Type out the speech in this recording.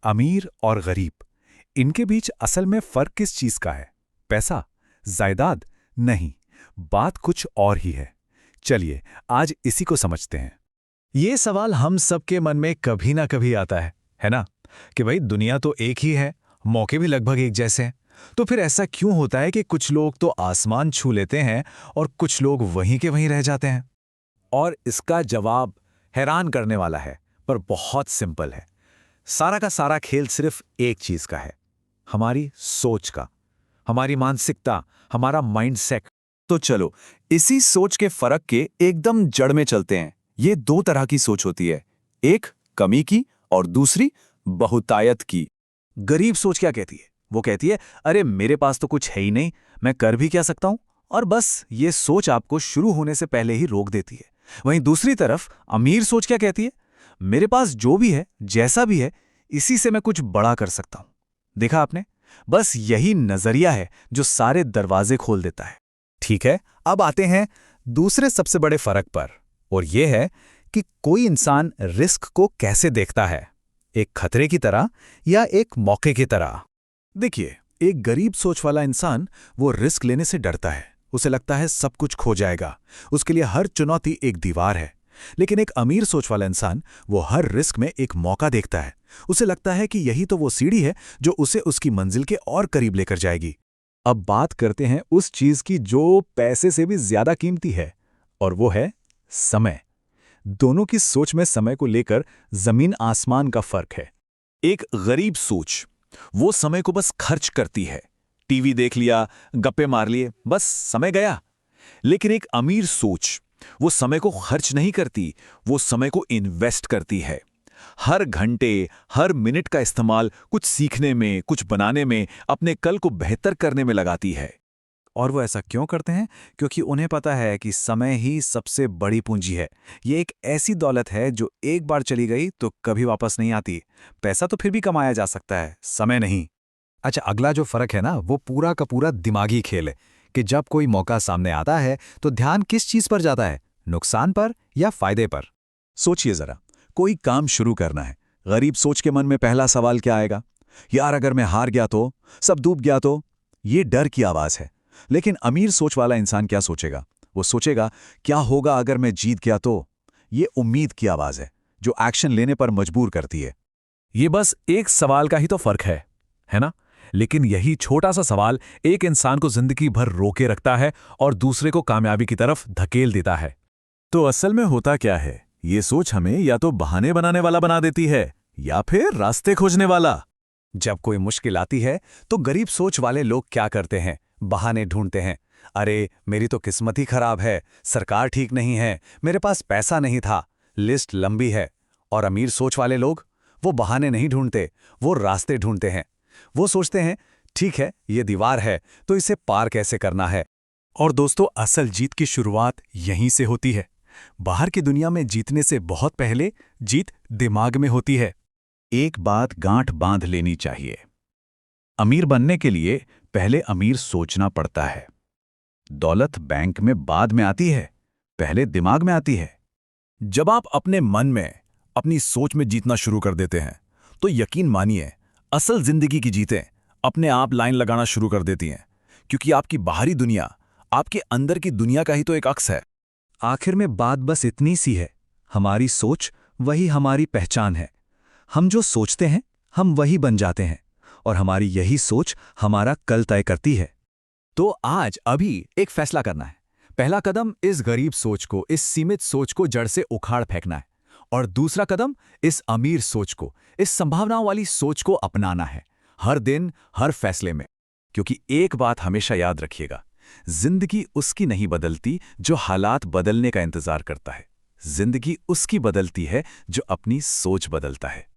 अमीर और गरीब, इनके बीच असल में फर्क किस चीज का है? पैसा? जायदाद? नहीं, बात कुछ और ही है। चलिए आज इसी को समझते हैं। ये सवाल हम सबके मन में कभी ना कभी आता है ना? कि भाई दुनिया तो एक ही है, मौके भी लगभग एक जैसे हैं। तो फिर ऐसा क्यों होता है कि कुछ लोग तो आसमान छू लेते हैं और कुछ लोग वहीं के वहीं रह जाते हैं? और इसका जवाब हैरान करने वाला है, पर बहुत सिंपल है। सारा का सारा खेल सिर्फ एक चीज का है, हमारी सोच का, हमारी मानसिकता, हमारा माइंडसेट। तो चलो इसी सोच के फर्क के एकदम जड़ में चलते हैं। ये दो तरह की सोच होती है, एक कमी की और दूसरी बहुतायत की। गरीब सोच क्या कहती है? वो कहती है, अरे मेरे पास तो कुछ है ही नहीं, मैं कर भी क्या सकता हूं? और बस ये सोच आपको शुरू होने से पहले ही रोक देती है। वहीं दूसरी तरफ अमीर सोच क्या कहती है? मेरे पास जो भी है, जैसा भी है, इसी से मैं कुछ बड़ा कर सकता हूं। देखा आपने? बस यही नजरिया है जो सारे दरवाजे खोल देता है। ठीक है, अब आते हैं दूसरे सबसे बड़े फर्क पर, और यह है कि कोई इंसान रिस्क को कैसे देखता है, एक खतरे की तरह या एक मौके की तरह। देखिए, एक गरीब सोच वाला इंसान वो रिस्क लेने से डरता है। उसे लगता है सब कुछ खो जाएगा। उसके लिए हर चुनौती एक दीवार है। लेकिन एक अमीर सोच वाला इंसान वो हर रिस्क में एक मौका देखता है। उसे लगता है कि यही तो वो सीढ़ी है जो उसे उसकी मंजिल के और करीब लेकर जाएगी। अब बात करते हैं उस चीज की जो पैसे से भी ज्यादा कीमती है, और वो है समय। दोनों की सोच में समय को लेकर जमीन आसमान का फर्क है। एक गरीब सोच वो समय को बस खर्च करती है, टीवी देख लिया, गप्पे मार लिए, बस समय गया। लेकिन एक अमीर सोच वो समय को खर्च नहीं करती, वो समय को इन्वेस्ट करती है। हर घंटे, हर मिनट का इस्तेमाल कुछ सीखने में, कुछ बनाने में, अपने कल को बेहतर करने में लगाती है। और वो ऐसा क्यों करते हैं? क्योंकि उन्हें पता है कि समय ही सबसे बड़ी पूंजी है। ये एक ऐसी दौलत है जो एक बार चली गई तो कभी वापस नहीं आती। पैसा तो फिर भी कमाया जा सकता है, समय नहीं। अच्छा, अगला जो फर्क है ना, वो पूरा का पूरा दिमागी खेल है कि जब कोई मौका सामने आता है तो ध्यान किस चीज पर जाता है, नुकसान पर या फायदे पर? सोचिए जरा, कोई काम शुरू करना है, गरीब सोच के मन में पहला सवाल क्या आएगा? यार अगर मैं हार गया तो, सब डूब गया तो? ये डर की आवाज है। लेकिन अमीर सोच वाला इंसान क्या सोचेगा? वो सोचेगा, क्या होगा अगर मैं जीत गया तो? ये उम्मीद की आवाज है जो एक्शन लेने पर मजबूर करती है। ये बस एक सवाल का ही तो फर्क है ना? लेकिन यही छोटा सा सवाल एक इंसान को जिंदगी भर रोके रखता है और दूसरे को कामयाबी की तरफ धकेल देता है। तो असल में होता क्या है? ये सोच हमें या तो बहाने बनाने वाला बना देती है या फिर रास्ते खोजने वाला। जब कोई मुश्किल आती है तो गरीब सोच वाले लोग क्या करते हैं? बहाने ढूंढते हैं। अरे मेरी तो किस्मत ही खराब है, सरकार ठीक नहीं है, मेरे पास पैसा नहीं था, लिस्ट लंबी है। और अमीर सोच वाले लोग वो बहाने नहीं ढूंढते, वो रास्ते ढूंढते हैं। वो सोचते हैं, ठीक है ये दीवार है तो इसे पार कैसे करना है। और दोस्तों, असल जीत की शुरुआत यहीं से होती है। बाहर की दुनिया में जीतने से बहुत पहले जीत दिमाग में होती है। एक बात गांठ बांध लेनी चाहिए, अमीर बनने के लिए पहले अमीर सोचना पड़ता है। दौलत बैंक में बाद में आती है, पहले दिमाग में आती है। जब आप अपने मन में, अपनी सोच में जीतना शुरू कर देते हैं तो यकीन मानिए असल जिंदगी की जीतें अपने आप लाइन लगाना शुरू कर देती हैं। क्योंकि आपकी बाहरी दुनिया आपके अंदर की दुनिया का ही तो एक अक्स है। आखिर में बात बस इतनी सी है, हमारी सोच वही हमारी पहचान है। हम जो सोचते हैं हम वही बन जाते हैं, और हमारी यही सोच हमारा कल तय करती है। तो आज अभी एक फैसला करना है। पहला कदम इस गरीब सोच को, इस सीमित सोच को जड़ से उखाड़ फेंकना है। और दूसरा कदम इस अमीर सोच को, इस संभावनाओं वाली सोच को अपनाना है, हर दिन, हर फैसले में। क्योंकि एक बात हमेशा याद रखिएगा, जिंदगी उसकी नहीं बदलती जो हालात बदलने का इंतजार करता है। जिंदगी उसकी बदलती है जो अपनी सोच बदलता है।